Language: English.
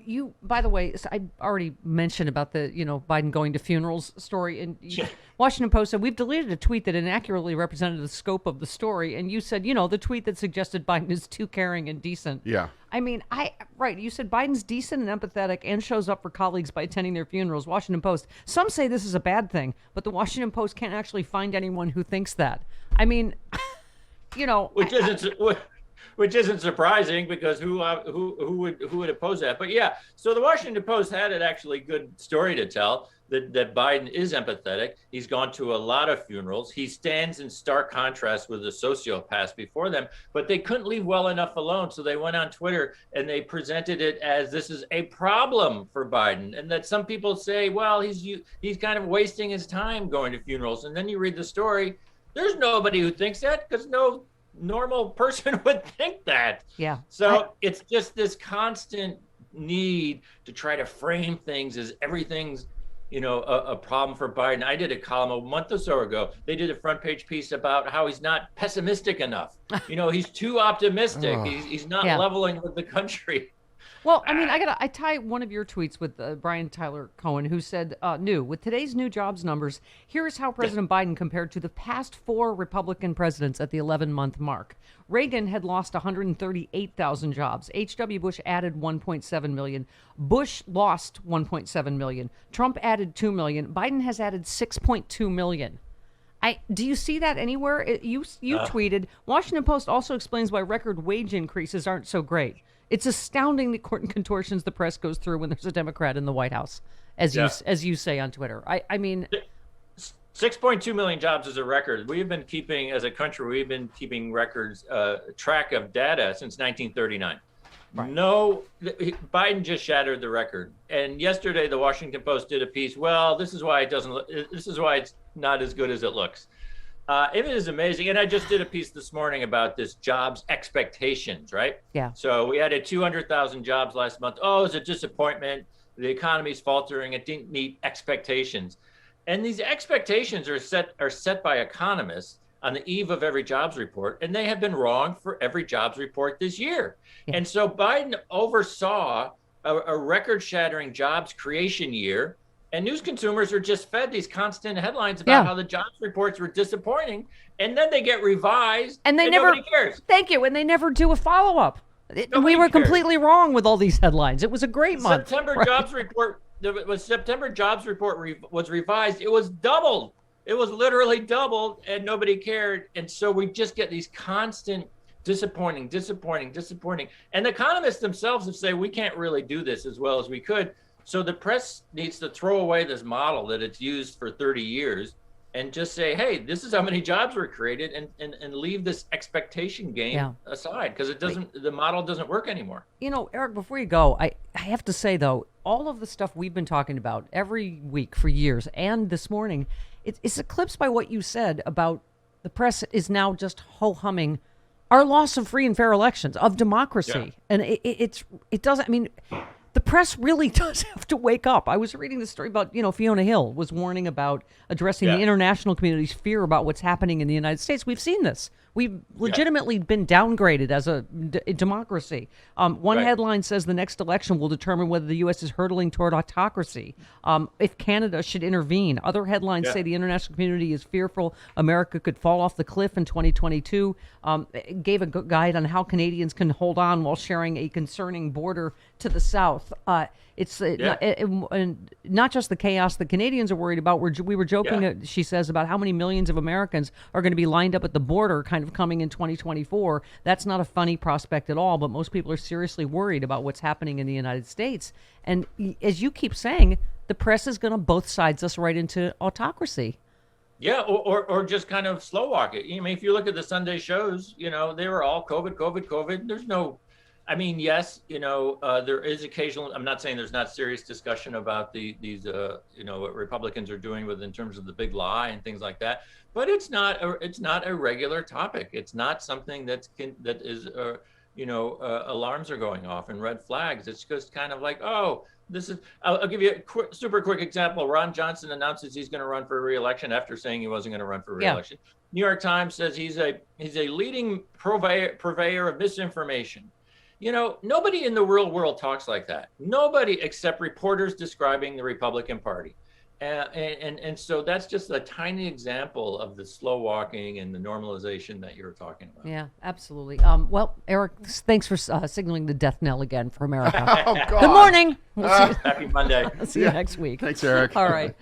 You, by the way, I already mentioned about the, Biden going to funerals story, and Washington Post said we've deleted a tweet that inaccurately represented the scope of the story, and you said, the tweet that suggested Biden is too caring and decent. Yeah. I mean, right. You said Biden's decent and empathetic and shows up for colleagues by attending their funerals. Washington Post. Some say this is a bad thing, but the Washington Post can't actually find anyone who thinks that. I mean, which isn't surprising because who would oppose that? But yeah, so the Washington Post had an actually good story to tell that Biden is empathetic. He's gone to a lot of funerals. He stands in stark contrast with the sociopaths before them, but they couldn't leave well enough alone. So they went on Twitter and they presented it as this is a problem for Biden, and that some people say, well, he's kind of wasting his time going to funerals. And then you read the story. There's nobody who thinks that, because no normal person would think that. Yeah. So it's just this constant need to try to frame things as everything's, a problem for Biden. I did a column a month or so ago. They did a front page piece about how he's not pessimistic enough. He's too optimistic. He's not leveling with the country. Well, I mean, I tie one of your tweets with Brian Tyler Cohen, who said, with today's new jobs numbers, here's how President Biden compared to the past 4 Republican presidents at the 11-month mark. Reagan had lost 138,000 jobs. H.W. Bush added 1.7 million. Bush lost 1.7 million. Trump added 2 million. Biden has added 6.2 million. Do you see that anywhere? You tweeted, Washington Post also explains why record wage increases aren't so great. It's astounding the court and contortions the press goes through when there's a Democrat in the White House, as you say on Twitter. I mean, 6.2 million jobs is a record. We've been keeping, as a country, records, track of data since 1939. Right. No, Biden just shattered the record. And yesterday, the Washington Post did a piece. Well, this is why it's not as good as it looks. It is amazing. And I just did a piece this morning about this jobs expectations, right? Yeah. So we added 200,000 jobs last month. Oh, it's a disappointment. The economy's faltering. It didn't meet expectations. And these expectations are set by economists on the eve of every jobs report, and they have been wrong for every jobs report this year. Yeah. And so Biden oversaw a record-shattering jobs creation year, and news consumers are just fed these constant headlines about how the jobs reports were disappointing, and then they get revised, and nobody cares. Thank you, and they never do a follow-up. We were completely wrong with all these headlines. It was a great month. September jobs report was revised. It was doubled. It was literally doubled, and nobody cared. And so we just get these constant disappointing. And the economists themselves have said we can't really do this as well as we could. So the press needs to throw away this model that it's used for 30 years and just say, hey, this is how many jobs were created, and leave this expectation game aside, because the model doesn't work anymore. Eric, before you go, I have to say, though, all of the stuff we've been talking about every week for years and this morning, it's eclipsed by what you said about the press is now just ho-humming our loss of free and fair elections, of democracy. Yeah. And it doesn't, I mean, the press really does have to wake up. I was reading this story about, Fiona Hill was warning about addressing the international community's fear about what's happening in the United States. We've seen this. We've legitimately been downgraded as a democracy. One headline says the next election will determine whether the U.S. is hurtling toward autocracy. If Canada should intervene. Other headlines say the international community is fearful America could fall off the cliff in 2022. Gave a guide on how Canadians can hold on while sharing a concerning border to the south. It's not just the chaos the Canadians are worried about. We were joking, she says, about how many millions of Americans are going to be lined up at the border kind of coming in 2024. That's not a funny prospect at all, but most people are seriously worried about what's happening in the United States. And as you keep saying, the press is going to both sides us right into autocracy. Yeah, or just kind of slow walk it. I mean, if you look at the Sunday shows, they were all COVID. There's no... I mean, yes, there is occasional. I'm not saying there's not serious discussion about these what Republicans are doing in terms of the big lie and things like that. But it's not a regular topic. It's not something that is alarms are going off and red flags. It's just kind of like, oh, this is. I'll give you a super quick example. Ron Johnson announces he's going to run for re-election after saying he wasn't going to run for re-election. Yeah. New York Times says he's a leading purveyor of misinformation. Nobody in the real world talks like that. Nobody except reporters describing the Republican Party. And so that's just a tiny example of the slow walking and the normalization that you're talking about. Yeah, absolutely. Well, Eric, thanks for signaling the death knell again for America. Oh, God. Good morning. We'll see you, Happy Monday. I'll see you next week. Thanks, Eric. All right.